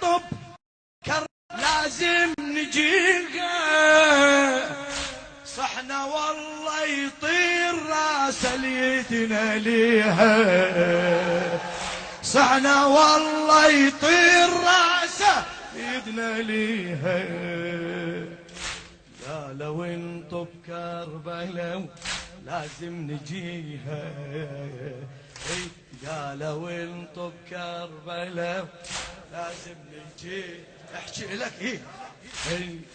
انطب لازم نجيها. صحنا والله يطير راس اليدنا ليها. صحنا والله يطير راسه يدنا ليها. يا لو انطب كربلاء لازم نجيها. يا لو انطب كربلاء لازم نجيها. احكي لك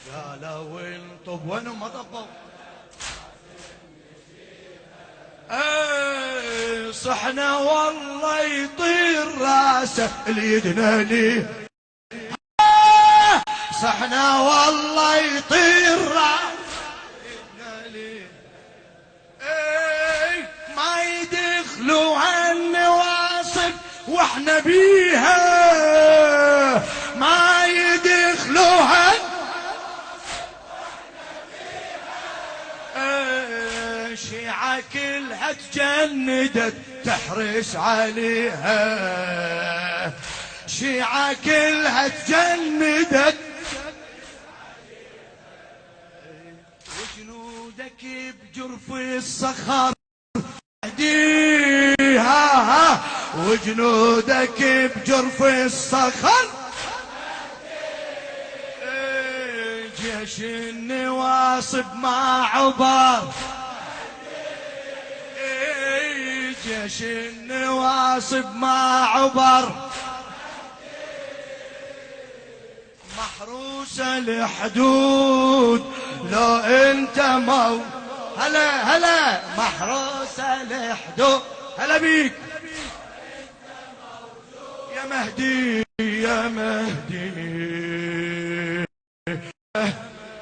يا لو انطب وين ما طبوا. صحنا والله يطير راسه اليدنا ليه. صحنا والله يطير راسه اليدنا ليه. ما يدخلوا هالنواصب واحنا بيها. ما يدخلوا شيعة كلها تجندت تحرس عليها. شيعة كلها تجندت وجنودك بجرف الصخر اهديها. وجنودك بجرف الصخر جيش النواصب ما عبر. جيش النواصب ما عبر. محروسة الحدود لو انت هلا هلا محروسة الحدود. هلا بيك يا مهدي يا مهدي.